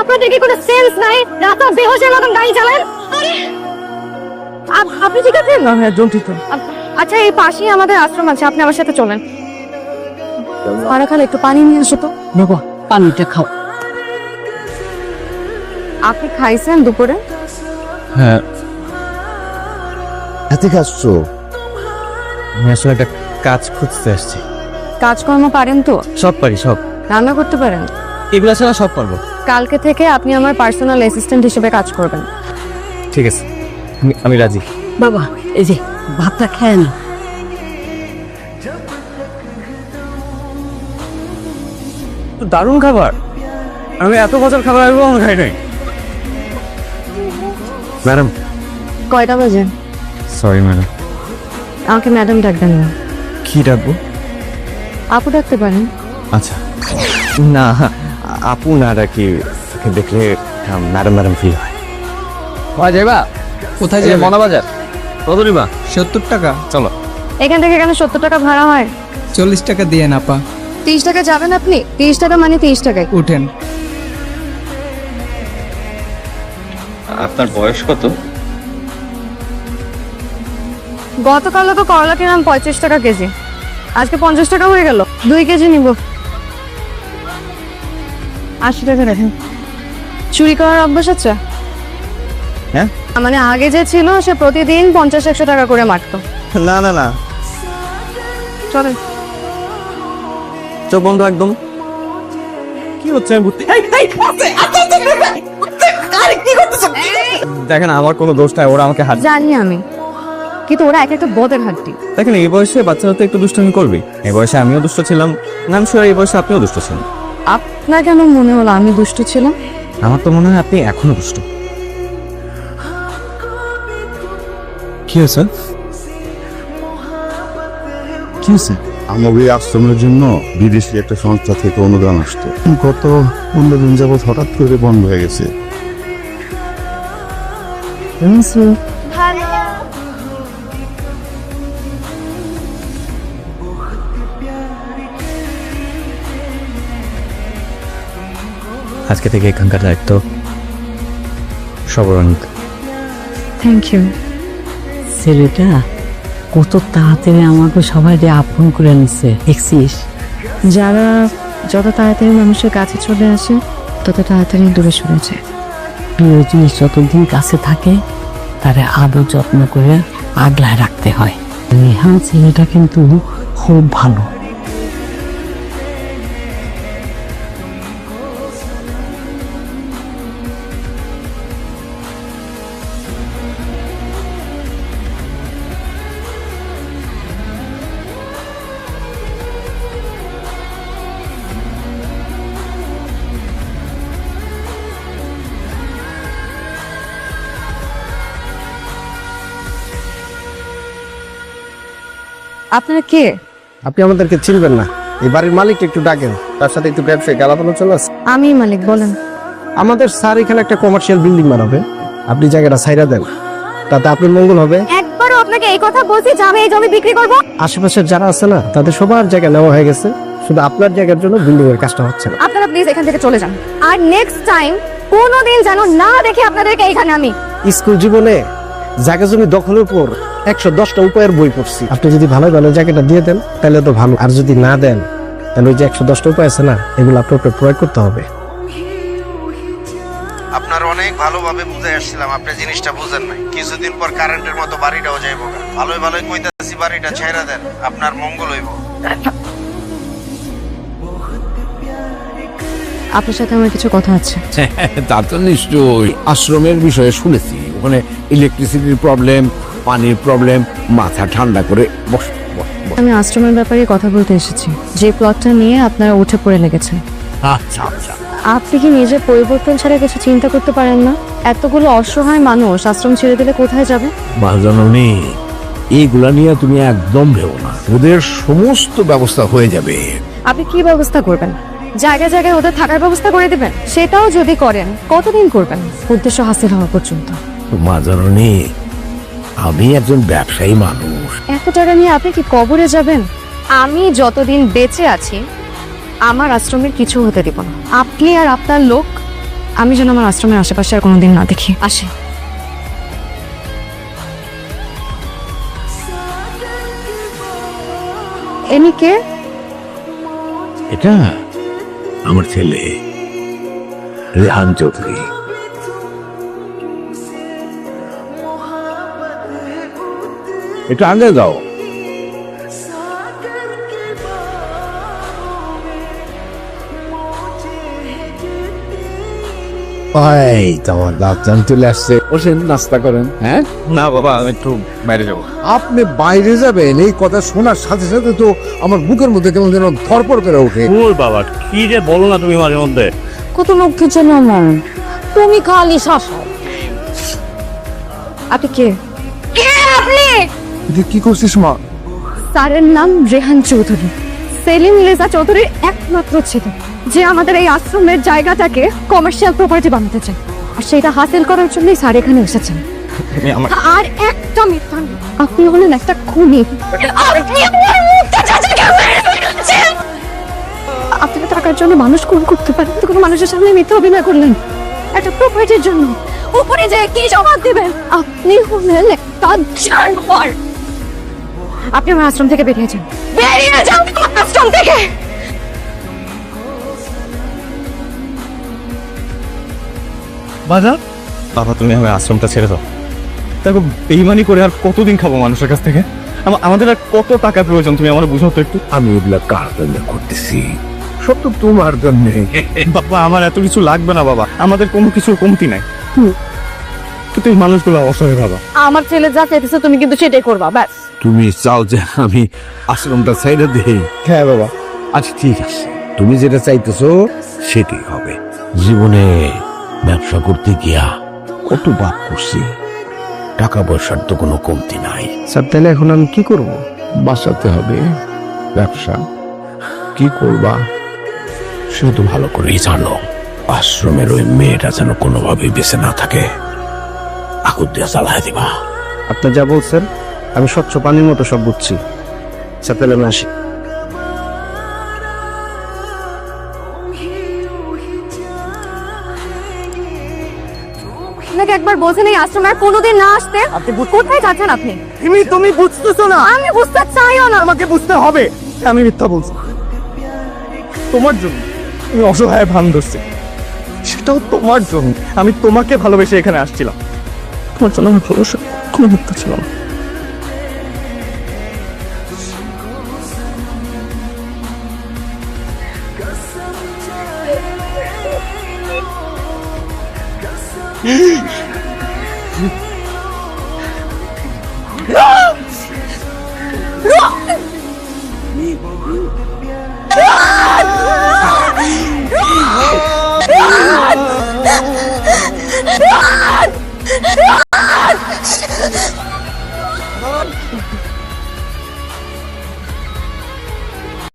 আপনাদের কি কোনো সেন্স নাই? রাতে বেহোশের মতন গাড়ি চালান। আপনি ঠিক আছেন? না হ্যাঁ জন্টিত। আচ্ছা এই পাশেই আমাদের আশ্রম আছে, আপনি আমার সাথে চলেন। পারা খালে একটু পানি নিয়ে আসো তো। বাবা পানিটা খাও। আপনি খাইছেন দুপুরে? হ্যাঁ হাতে খাচ্ছো? আমি আসলে একটা কাজ খুঁজতে আসছি। কাজকর্ম পারেন তো? সব পারি, সব। রান্না করতে পারেন? এগুলা ছাড়া সব পারবো। কালকে থেকে আপনি আমার পার্সোনাল অ্যাসিস্ট্যান্ট হিসেবে কাজ করবেন। ঠিক আছে, আমি রাজি। বাবা এই যে ভাতটা খেয়ে না। তো দারুণ খাবার। আমি এত বছর খাবার আমি কখনো খাই নাই। ম্যাডাম। কয়টা বাজে? Sorry madam. আমাকে ম্যাডাম ডাকবেন না। কি ডাকবো? আপু ডাকতে পারেন। আচ্ছা না, আপু না ডাকি, দেখলে ম্যাডাম ম্যাডাম ফিল হয়। যাইবা কোথায় এই যে যাবে? মনাবাজার। কত নিবা? 70 টাকা। চলো। এখান থেকে কেন 70 টাকা ভাড়া হয়? 40 টাকা দিয়ে না পা। 30 টাকা যাবেন আপনি? 30 টাকা মানে 30 টাকায়। উঠেন। আপনার বয়স কত? গতকালও তো করলা কিনলাম 35 টাকা কেজি, আজকে 50 টাকা হয়ে গেল। 2 কেজি নিব। 80 টাকা রাখেন। চুরি করার অভ্যাস আছে? হ্যাঁ মানে আগে যে ছিল সে প্রতিদিন 50-100 টাকা করে মারতো। না না না, চলেন। চোখ বন্ধ একদম। কি হচ্ছে আমি বুঝতে দেখেন আমার কোনো দোষ নাই, ওরা আমাকে হাত। জানি আমি, কিন্তু ওরা এক একটা বদের হাড্ডি। দেখেন এই বয়সে বাচ্চারা তো একটু দুষ্টামি করবে। এই বয়সে আমিও দুষ্ট ছিলাম, নাম শিওর এই বয়সে আপনিও দুষ্ট ছিলেন। আপনার কেন মনে হলো আমি দুষ্ট ছিলাম? আমার তো মনে হয় আপনি এখনো দুষ্ট। কি হয়েছে? কি হয়েছে? আমাদের এই আশ্রমের জন্য বিদেশি একটা সংস্থা থেকে অনুদান আসতো, গত 15 দিন যাবত হঠাৎ করে বন্ধ হয়ে গেছে। আজকে থেকে এখানকার দায়িত্ব সবরণিক। Thank you. ছেলেটা কত তাড়াতাড়ি আমাকে সবাই আপন করে নিচ্ছে দেখছিস? যারা যত তাড়াতাড়ি মানুষের কাছে চলে আসে তত তাড়াতাড়ি দূরে সরে যায়। প্রিয় জিনিস যতদিন কাছে থাকে তারে আদর যত্ন করে আগলায় রাখতে হয়। নেহা ছেলেটা কিন্তু খুব ভালো। আপনারা কে? আপনি আমাদেরকে চিনবেন না, এই বাড়ির মালিককে একটু ডাকেন, তার সাথে একটু ব্যবসায়িক আলাপ আলোচনা আছে। আমি মালিক, বলেন। আমাদের স্যার এখানে একটা কমার্শিয়াল বিল্ডিং বানাবে, আপনি জায়গাটা ছাইরা দেন, তাতে আপনার মঙ্গল হবে। একবারও আপনাকে এই কথা বলছি যে আমি এই জমি বিক্রি করব? আশেপাশের যারা আছে না তাদের সবার জায়গা নেওয়া হয়ে গেছে, শুধু আপনার জায়গার জন্য বিল্ডিং এর কাজটা হচ্ছে না। আপনারা প্লিজ এখান থেকে চলে যান, আর নেক্সট টাইম কোনোদিন যেন না দেখি আপনাদেরকে এখানে আমি। স্কুল জীবনে জায়গা জমি দখলের উপর 110টা উপায়ের বই পড়ছি। আপনি যদি ভালো ভালো জায়গাটা দিয়ে দেন তাহলে তো ভালো, আর যদি না দেন তাহলে ওই যে 110টা উপায় আছে না, এগুলো আপনার প্রয়োগ করতে হবে। আপনার অনেক ভালোভাবে বুঝে আসছিলাম, আপনি জিনিসটা বুঝেন নাই। কিছুদিন পর কারেন্টের মতো বাড়িটাও যাইব। ভালোই ভালোই কইতাছি বাড়িটা ছেড়ে দেন, আপনার মঙ্গল হইব। আপনার সাথে আমার কিছু কথা আছে। তা তো নিশ্চয়ই। আশ্রমের বিষয়ে শুনেছি ওখানে ইলেকট্রিসিটির প্রবলেম, পানির প্রবলেম। মাথা ঠান্ডা করে বস বস বস। আমি আশ্রমের ব্যাপারে কথা বলতে এসেছি, যে প্লটটা নিয়ে আপনারা উঠে পড়ে লেগেছেন। আচ্ছা আচ্ছা, আপনি কি নিজের পরিবর্তন ছাড়া কিছু চিন্তা করতে পারেন না? এতগুলো অসহায় মানুষ আশ্রম ছেড়ে দিলে কোথায় যাবে? মা জননী, এইগুলা নিয়ে তুমি একদম ভেবো না, ওদের সমস্ত ব্যবস্থা হয়ে যাবে। আপনি কি ব্যবস্থা করবেন? জায়গায় জায়গায় ওদের থাকার ব্যবস্থা করে দিবেন? সেটাও যদি করেন কতদিন করবেন? উদ্দেশ্য হাসিল হওয়া পর্যন্ত। মা জননী, আমি একজন ব্যবসায়ী মানুষ। এত টাকা নিয়ে আপনি কি কবরে যাবেন? আমি যতদিন বেঁচে আছি আমার আশ্রমের কিছু হতে দিব না। আপনি আর আপনার লোক আমি যেন আমার আশ্রমের আশেপাশে আর কোনোদিন না দেখি। আসে। এনি কে? এটা আমার ছেলে রেহান চৌধুরী। একটু আগে যাও। তোমার দাঁতজান চলে আসছে, বসেন নাস্তা করেন। হ্যাঁ, না বাবা, আমি একটু বাইরে যাবো। আপনি বাইরে যাবেন এই কথা শোনার সাথে সাথে তো আমার বুকের মধ্যে কেমন যেন ধরপড় করে ওঠে। ওর বাবা, কি যে বলো না তুমি মাঝে মধ্যে। কত লক্ষ্যের জন্য আমার তুমি খালি শাসন। আপনি কে? কে আপনি? কি করছিস মা? স্যারের নাম রেহান চৌধুরী, সেলিম রেজা চৌধুরীর একমাত্র ছেলে, যে আমাদের এই আশ্রমের জায়গাটাকে কমার্শিয়াল প্রপার্টি বানাতে চায়। আর সেটা হাসিল করার জন্যই স্যার এখানে এসেছেন। তুমি আমার আর একটা মিথ্যা নেই। আপনি হলেন একটা খুনি। আপনি আমার মুখটা চাচাকে মেরে ফেলেছেন। আপনি তো টাকার জন্য মানুষ খুন করতে পারেন, তো কোনো মানুষের সামনে মিথ্যা অভিনয় করলেন একটা প্রপার্টির জন্য। উপরে যে কি জবাব দিবেন? আপনি হলেন একটা জানোয়ার। আপনি আমার আশ্রম থেকে বেরিয়ে যান, বেরিয়ে যান আমার আশ্রম থেকে। বাজার বাবা, তুমি আমার আশ্রমটা ছেড়ে দাও। দেখো, বেইমানি করে আর কতদিন খাবো মানুষের কাছ থেকে? আমাদের আর কত টাকা প্রয়োজন, তুমি আমার বুঝাও তো একটু। আমি এগুলা কার জন্য করতেছি? সব তো তোমার জন্য। বাবা, আমার এত কিছু লাগবে না বাবা, আমাদের কোনো কিছুর কমতি নাই। কিন্তু এই মানুষগুলো অসহায় বাবা। আমার ছেলে যা চাইতেছে তুমি কিন্তু সেটাই করবা, ব্যাস। তুমি চাও যে আমি আশ্রমটা ছাইড়া দেই? হ্যাঁ বাবা। আচ্ছা ঠিক আছে, তুমি যেটা চাইতেছো সেটাই হবে। জীবনে ব্যবসা করতে গিয়া কত বাপ করছি, টাকা পয়সার তো কোনো কমতি নাই। স্যার তাহলে এখন আমি কি করব? বাঁচাতে হবে ব্যবসা। কি করবা সে তো ভালো করেই জানো। আশ্রমের ওই মেয়েটা যেন কোনোভাবেই বেঁচে না থাকে, আগুন দিয়ে জ্বালায় দিবা। আপনি যা বলছেন আমি স্বচ্ছ পানির মতো সব বুঝছি। স্যার তাহলে আমি আসি। আপনাকে একবার বলছেন এই আশ্রমে আর কোনোদিন না আসতে। আপনি কোথায় যাচ্ছেন আপনি? তুমি বুঝতেছো না? আমি বুঝতে চাইও না। আমাকে বুঝতে হবে। আমি মিথ্যা বলছি তোমার জন্য। তুমি অসহায় ভান ধরছে, সেটাও তোমার জন্য। আমি তোমাকে ভালোবেসে এখানে আসছিলাম, তোমার জন্য আমার ভালোবাসা কোনো মিথ্যা ছিল না।